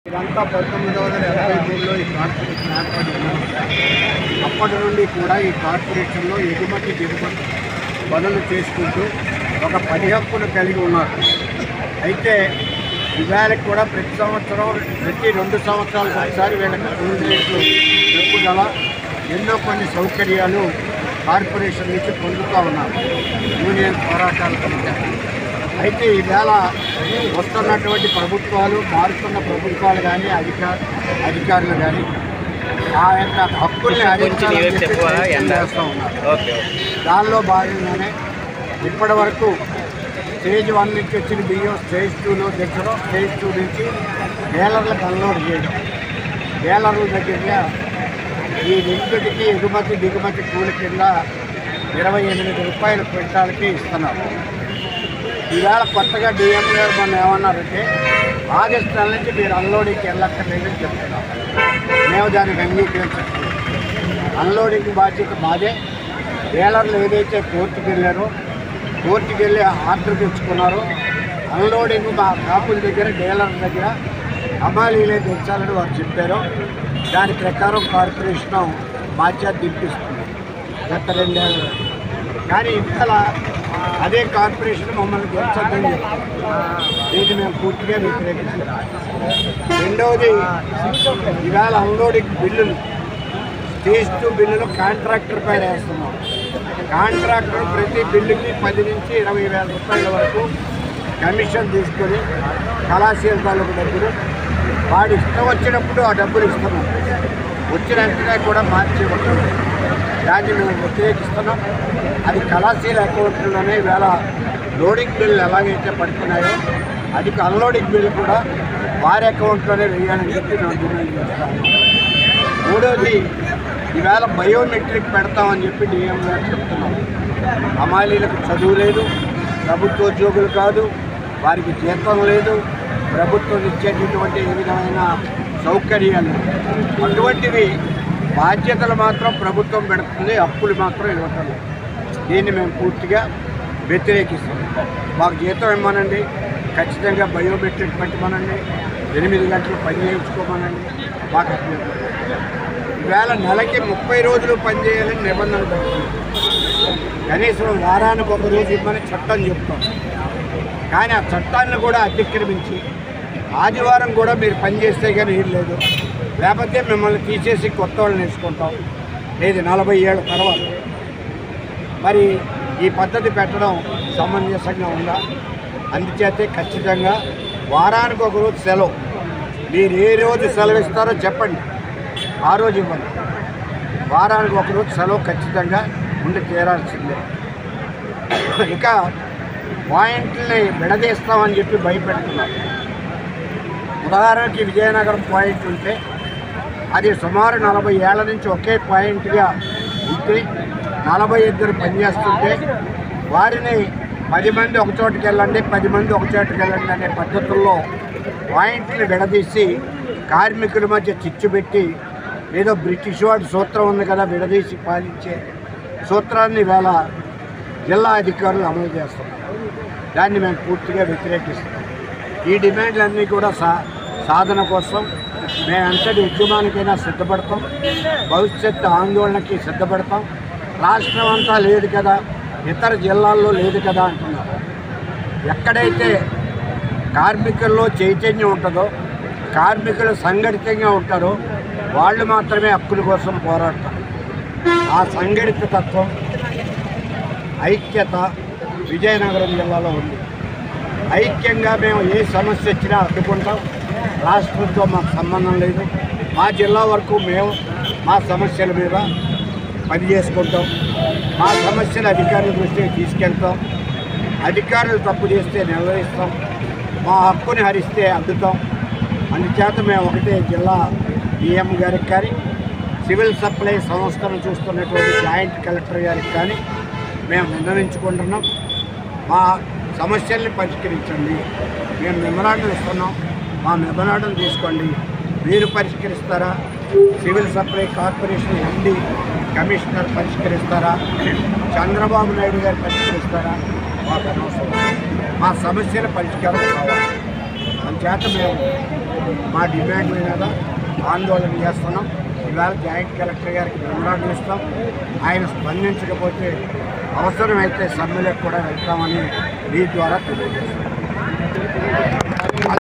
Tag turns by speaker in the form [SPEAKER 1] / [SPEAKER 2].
[SPEAKER 1] ఇదంతా 1983లో ఈ కార్పొరేషన్ ఏర్పడింది. అప్పటి నుండి కూడా ఈ కార్పొరేషన్లో ఎగుమతి దిగుమతి పనులు చేసుకుంటూ ఒక 10 హక్కులు కలిగి ఉన్నారు. అయితే ఇవాళ కూడా ప్రతి సంవత్సరం ప్రతి 2 సంవత్సరాలకు ఒకసారి వీళ్ళకి ఫోన్ రేట్లు పెంపుదల ఎన్నో కొన్ని సౌకర్యాలు కార్పొరేషన్ నుంచి పొందుతూ ఉన్నారు యూనియన్ పోరాటాల కనుక. అయితే ఈవేళ వస్తున్నటువంటి ప్రభుత్వాలు మారుతున్న ప్రభుత్వాలు కానీ అధికారులు కానీ ఆ యొక్క హక్కుల్ని చేస్తూ ఉన్నారు. దానిలో భాగంగానే ఇప్పటి వరకు స్టేజ్ 1 నుంచి వచ్చిన బియ్యం స్టేజ్ 2లో తెచ్చడం, స్టేజ్ 2 నుంచి డీలర్లకు అన్లోడ్ చేయడం, డీలర్ల దగ్గర ఈ రెండింటికి ఎగుమతి దిగుమతి కూలి కింద 28 రూపాయల క్వింటాలకి ఇస్తున్నారు. ఈవేళ కొత్తగా డిఎం గారు మనం ఏమన్నారంటే ఆగస్టు నెల నుంచి మీరు అన్లోడింగ్కి వెళ్ళక్కర్లేదని చెప్తున్నాం. మేము దానికి అంగీకరించట్లేదు. అన్లోడింగ్ బాధ్యత మాదే. డీలర్లు ఏదైతే కోర్టుకు వెళ్ళారో కోర్టుకు వెళ్ళి ఆర్డర్ తెచ్చుకున్నారో అన్లోడింగ్ మా కాపుల దగ్గర డీలర్ల దగ్గర హమాలీలే తెచ్చాలని వారు చెప్పారో దాని ప్రకారం కార్పొరేషన్ బాధ్యత దింపిస్తుంది గత 2 ఏళ్ళు. కానీ ఇంతలా అదే కార్పొరేషన్ మమ్మల్ని గెలిచొద్దని దీన్ని మేము పూర్తిగా వ్యతిరేకిస్తున్నాం. రెండవది, ఇవాళ అన్లోడింగ్ బిల్లులు స్టేజ్ 2 బిల్లులు కాంట్రాక్టర్ పైన వేస్తున్నాం. కాంట్రాక్టర్ ప్రతి బిల్లుకి 10 నుంచి 20 వేల రూపాయల వరకు కమిషన్ తీసుకొని కళాశాల తాలూకు డబ్బులు వాడు ఇష్టం వచ్చినప్పుడు ఆ డబ్బులు ఇస్తున్నాం. వచ్చిన వెంటనే కూడా మార్చి ఉంటుంది. దాన్ని మేము వ్యతిరేకిస్తున్నాం. అది కళాశాల అకౌంట్లోనే ఈవేళ లోడింగ్ బిల్లు ఎలాగైతే పడుతున్నాయో అది అన్లోడింగ్ బిల్లు కూడా వారి అకౌంట్లోనే వేయాలని చెప్పి మేము డిమాండ్ చేస్తాము. మూడోది, ఈవేళ బయోమెట్రిక్ పెడతామని చెప్పి డిఎం గారు చెప్తున్నాం. హమాలీలకు చదువు లేదు, ప్రభుత్వ ఉద్యోగులు కాదు, వారికి జీతం లేదు, ప్రభుత్వం ఇచ్చేటటువంటి ఏ విధమైన సౌకర్యాలు అటువంటివి బాధ్యతలు మాత్రం ప్రభుత్వం పెడుతుంది, అప్పులు మాత్రం ఇవ్వటం. దీన్ని మేము పూర్తిగా వ్యతిరేకిస్తాం. మాకు జీతం ఇవ్వమనండి, ఖచ్చితంగా బయోమెట్రిక్ పెట్టమనండి, 8 గంటలు పని చేయించుకోమనండి. మాకు ఈవేళ నెలకి 30 రోజులు పనిచేయాలని నిబంధన పెడుతుంది. కనీసం వారానికి 1 రోజు ఇవ్వమని చట్టం చెప్తాం. కానీ ఆ చట్టాన్ని కూడా అతిక్రమించి ఆదివారం కూడా మీరు పనిచేస్తే కానీ ఏం లేదు, లేకపోతే మిమ్మల్ని తీసేసి కొత్త వాళ్ళని వేసుకుంటాం. లేదు 40 ఏళ్ళ తర్వాత. మరి ఈ పద్ధతి పెట్టడం సమంజసంగా ఉందా? అందుచేతే ఖచ్చితంగా వారానికి 1 రోజు సెలవు. మీరు ఏ రోజు సెలవు ఇస్తారో చెప్పండి, ఆ రోజు ఇవ్వండి. వారానికి 1 రోజు సెలవు ఖచ్చితంగా ఉండి తీరాల్సిందే. ఇక పాయింట్లని విడదీస్తామని చెప్పి భయపెడుతున్నారు. ఉదాహరణకి విజయనగరం పాయింట్ ఉంటే అది సుమారు 40 ఏళ్ల నుంచి ఒకే పాయింట్గా ఉంటే 42 పనిచేస్తుంటే వారిని 10 మంది ఒక చోటుకి వెళ్ళండి, 10 మంది ఒక చోటుకి వెళ్ళండి అనే పద్ధతుల్లో పాయింట్లు విడదీసి కార్మికుల మధ్య చిచ్చు పెట్టి ఏదో బ్రిటిష్ వాడి సూత్రం ఉంది కదా విడదీసి పాలించే సూత్రాన్ని వేళ జిల్లా అధికారులు అమలు చేస్తున్నారు. దాన్ని మేము పూర్తిగా వ్యతిరేకిస్తున్నాం. ఈ డిమాండ్లన్నీ కూడా సాధన కోసం మేము ఎంతటి ఉద్యమానికైనా సిద్ధపడతాం, భవిష్యత్తు ఆందోళనకి సిద్ధపడతాం. రాష్ట్రం అంతా లేదు కదా, ఇతర జిల్లాల్లో లేదు కదా అంటున్నారు. ఎక్కడైతే కార్మికుల్లో చైతన్యం ఉంటుందో, కార్మికులు సంఘటితంగా ఉంటారో వాళ్ళు మాత్రమే హక్కుల కోసం పోరాడతారు. ఆ సంఘటిత తత్వం, ఐక్యత విజయనగరం జిల్లాలో ఉంది. ఐక్యంగా మేము ఏ సమస్య వచ్చినా అడ్డుకుంటాం. రాష్ట్రంతో మాకు సంబంధం లేదు. మా జిల్లా వరకు మేము మా సమస్యల మీద పనిచేసుకుంటాం. మా సమస్యలు అధికారుల దృష్టికి తీసుకెళ్తాం. అధికారులు తప్పు చేస్తే నిర్వహిస్తాం. మా హక్కుని హరిస్తే అడ్డుతాం. అందుచేత మేము ఒకటే జిల్లా డిఎం గారికి కానీ సివిల్ సప్లై సంస్థను చూస్తున్నటువంటి జాయింట్ కలెక్టర్ గారికి కానీ మేము విన్నవించుకుంటున్నాం. మా సమస్యల్ని పరిష్కరించండి. మేము మెమరాండం ఇస్తున్నాం, మా మెమరాండం తీసుకోండి. మీరు పరిష్కరిస్తారా? Civil supply corporation MD commissioner పరిష్కరిస్తారా? చంద్రబాబు నాయుడు గారు పరిష్కరిస్తారా? మాకు అనవసరం. మా సమస్యల పరిష్కారం కావాలి. అందుచేత మేము మా డిమాండ్ మీద ఆందోళన చేస్తున్నాం. ఇవాళ జాయింట్ కలెక్టర్ గారికి మెమోరాండం ఇస్తాం. ఆయన స్పందించకపోతే అవసరమైతే సమ్మెలకు కూడా వెళ్తామని మీ ద్వారా తెలియజేస్తాం.